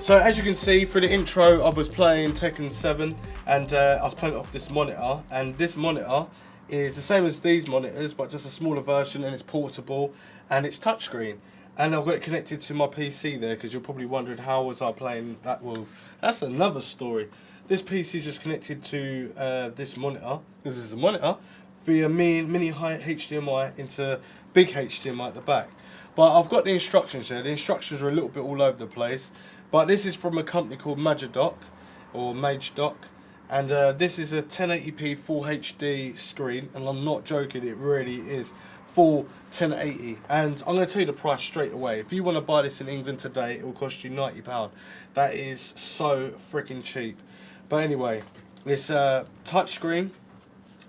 So as you can see through the intro, I was playing Tekken 7 and I was playing it off this monitor, and this monitor is the same as these monitors but just a smaller version, and it's portable and it's touchscreen, and I've got it connected to my PC there, because you're probably wondering how was I playing that. Well, that's another story. This PC is just connected to this monitor. This is a monitor via mini high HDMI into big HDMI at the back. But I've got the instructions here. The instructions are a little bit all over the place. But this is from a company called MageDok, or MageDok. And this is a 1080p full HD screen. And I'm not joking, it really is full 1080. And I'm going to tell you the price straight away. If you want to buy this in England today, it will cost you £90. That is so freaking cheap. But anyway, it's a touchscreen.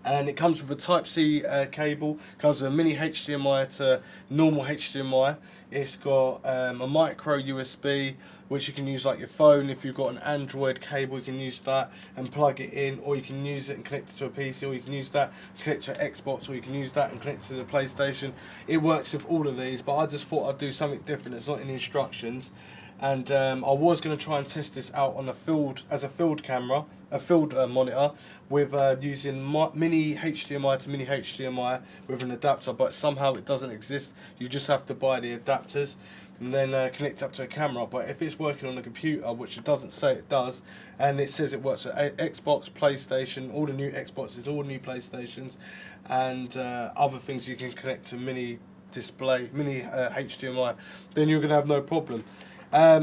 And it comes with a Type-C cable, comes with a mini HDMI to normal HDMI. It's got a micro USB, which you can use like your phone. If you've got an Android cable, you can use that and plug it in, or you can use it and connect it to a PC, or you can use that and connect to an Xbox, or you can use that and connect to the PlayStation. It works with all of these, but I just thought I'd do something different. It's not in the instructions. And I was going to try and test this out on a field camera, a field monitor, with using mini HDMI to mini HDMI with an adapter, but somehow it doesn't exist. You just have to buy the adapters and then connect up to a camera. But if it's working on a computer, which it doesn't say it does, and it says it works with Xbox, PlayStation, all the new Xboxes, all the new PlayStations, and other things you can connect to mini HDMI, then you're going to have no problem.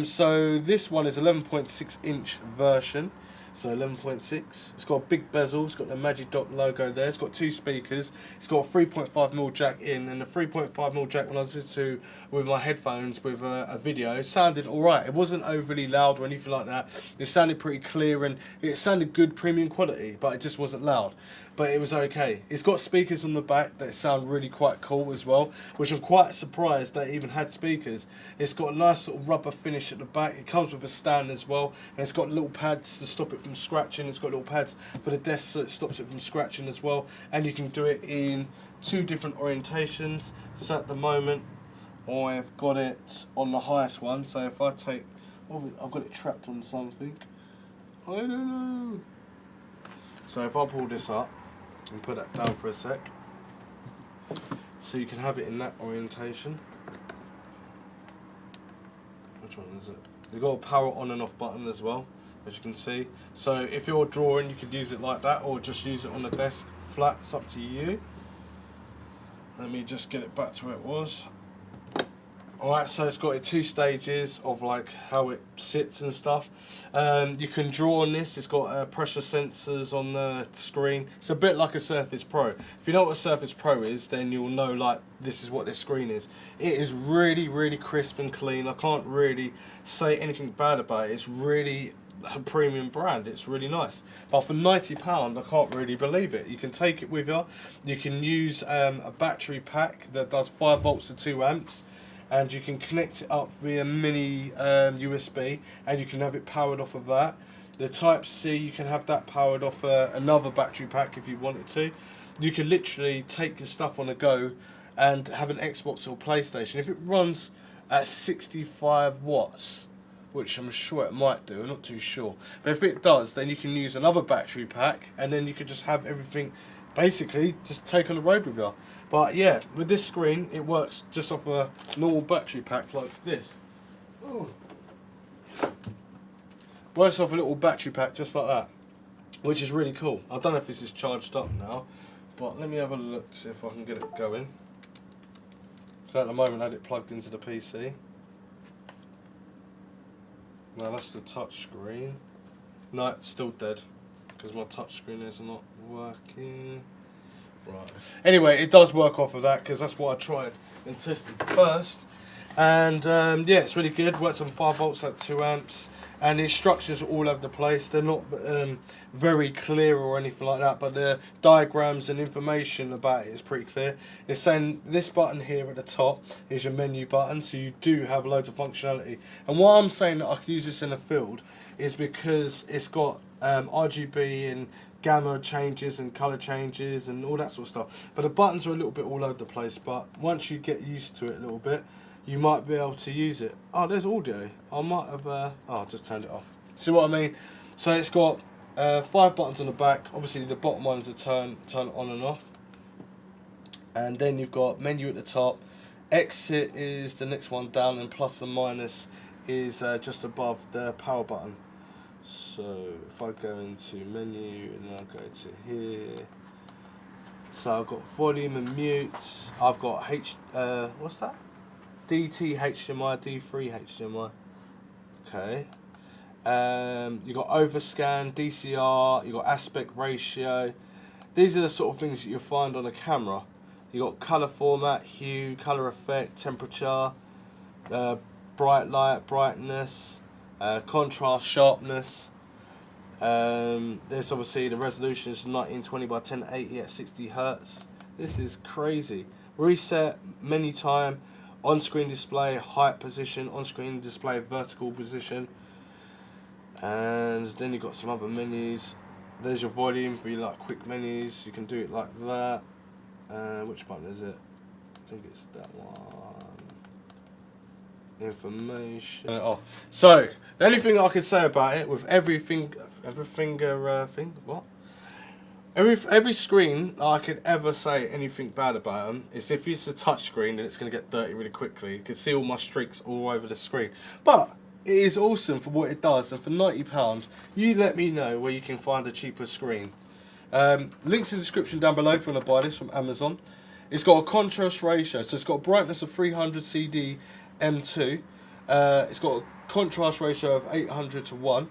So this one is 11.6 inch version, so 11.6. It's got a big bezel, it's got the MageDok logo there, it's got two speakers, it's got a 3.5mm jack in, and the 3.5mm jack, when I listened to with my headphones with a video, sounded alright. It wasn't overly loud or anything like that. It sounded pretty clear and it sounded good premium quality, but it just wasn't loud. But it was okay. It's got speakers on the back that sound really quite cool as well, which I'm quite surprised that it even had speakers. It's got a nice sort of rubber finish at the back. It comes with a stand as well, and it's got little pads to stop it from scratching. It's got little pads for the desk so it stops it from scratching as well. And you can do it in two different orientations. So at the moment, I've got it on the highest one. So if I take, I've got it trapped on something. I don't know. So if I pull this up and put that down for a sec, so you can have it in that orientation. which one is it? You've got a power on and off button as well, as you can see. So if you're drawing, you could use it like that, or just use it on the desk flat. It's up to you. Let me just get it back to where it was. Alright, so it's got 2 stages of like how it sits and stuff. You can draw on this. It's got pressure sensors on the screen. It's a bit like a Surface Pro. If you know what a Surface Pro is, then you'll know like this is what this screen is. It is really crisp and clean. I can't really say anything bad about it. It's really a premium brand. It's really nice. But for £90, I can't really believe it. You can take it with you. You can use a battery pack that does 5 volts to 2 amps. And you can connect it up via mini USB, and you can have it powered off of that. The Type C, you can have that powered off another battery pack if you wanted to. You can literally take your stuff on the go and have an Xbox or PlayStation. If it runs at 65 watts, which I'm sure it might do, I'm not too sure. But if it does, then you can use another battery pack, and then you could just have everything basically just take on the road with you. But yeah, with this screen, it works just off a normal battery pack like this. Ooh. Works off a little battery pack just like that, which is really cool. I don't know if this is charged up now, but let me have a look to see if I can get it going. So at the moment I had it plugged into the PC. Now that's the touch screen. No, it's still dead because my touch screen is not working. Right. Anyway, it does work off of that because that's what I tried and tested first. And yeah, it's really good. Works on 5 volts at 2 amps. And the instructions are all over the place. They're not very clear or anything like that, but the diagrams and information about it is pretty clear. It's saying this button here at the top is your menu button, so you do have loads of functionality. And why I'm saying that I could use this in the field is because it's got RGB and gamma changes and colour changes and all that sort of stuff. But the buttons are a little bit all over the place, but once you get used to it a little bit, you might be able to use it. Oh, there's audio. I might have oh, I just turned it off. See what I mean? So it's got 5 buttons on the back. Obviously the bottom one is a turn on and off. And then you've got menu at the top. Exit is the next one down, and plus and minus is just above the power button. So if I go into menu and then I go to here, so I've got volume and mute. I've got what's that? DT HDMI, D3 HDMI. Okay. You got overscan, DCR. You got aspect ratio. These are the sort of things that you'll find on a camera. You got color format, hue, color effect, temperature, bright light, brightness. Contrast, sharpness. There's obviously the resolution is 1920 by 1080 at 60 Hz. This is crazy. Reset, menu time, on-screen display, height position, on-screen display, vertical position. And then you've got some other menus. There's your volume for your like quick menus. You can do it like that. Which button is it? I think it's that one. Information. Oh, so the only thing I can say about it with every screen I could ever say anything bad about them is if it's a touch screen, then it's going to get dirty really quickly. You can see all my streaks all over the screen. But it is awesome for what it does, and for £90, you let me know where you can find a cheaper screen. Links in the description down below if you want to buy this from Amazon. It's got a contrast ratio, so it's got a brightness of 300 CD M2. It's got a contrast ratio of 800 to 1.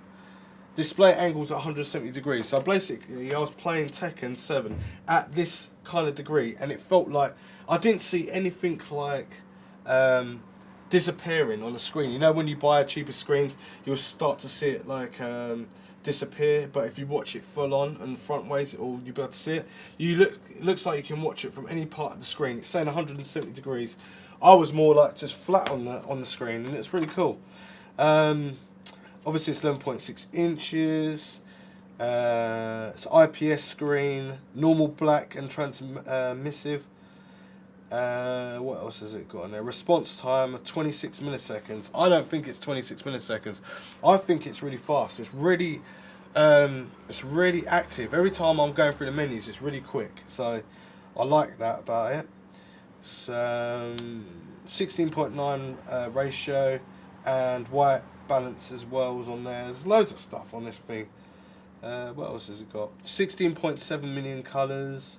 Display angles at 170 degrees. So basically, I was playing Tekken 7 at this kind of degree, and it felt like I didn't see anything like disappearing on the screen. You know, when you buy cheaper screens, you'll start to see it like disappear. But if you watch it full on and front ways, you'll be able to see it. It looks like you can watch it from any part of the screen. It's saying 170 degrees. I was more like just flat on the screen, and it's really cool. Obviously it's 11.6 inches. It's IPS screen, normal black and transmissive. What else has it got on there? Response time of 26 milliseconds. I don't think it's 26 milliseconds. I think it's really fast. It's really active. Every time I'm going through the menus, it's really quick. So I like that about it. 16.9 ratio, and white balance as well is on there. There's loads of stuff on this thing. What else has it got? 16.7 million colours.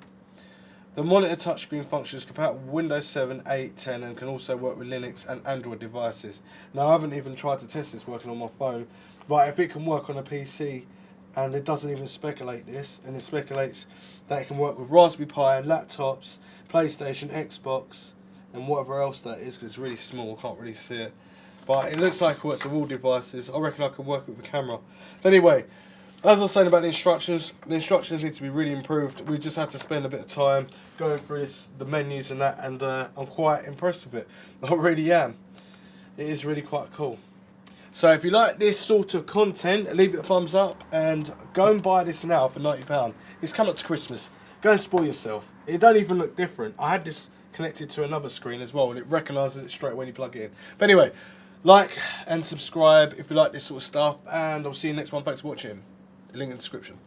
The monitor touchscreen functions compatible with Windows 7, 8, 10 and can also work with Linux and Android devices. Now I haven't even tried to test this working on my phone, but if it can work on a PC, and it doesn't even speculate this, and it speculates that it can work with Raspberry Pi, laptops, PlayStation, Xbox and whatever else that is, because it's really small, I can't really see it. But it looks like it works with all devices. I reckon I can work with the camera. Anyway, as I was saying about the instructions need to be really improved. We just had to spend a bit of time going through the menus and that, and I'm quite impressed with it. I really am. It is really quite cool. So if you like this sort of content, leave it a thumbs up and go and buy this now for £90. It's coming up to Christmas. Go and spoil yourself. It don't even look different. I had this connected to another screen as well, and it recognises it straight when you plug it in. But anyway, like and subscribe if you like this sort of stuff, and I'll see you next one. Thanks for watching. Link in the description.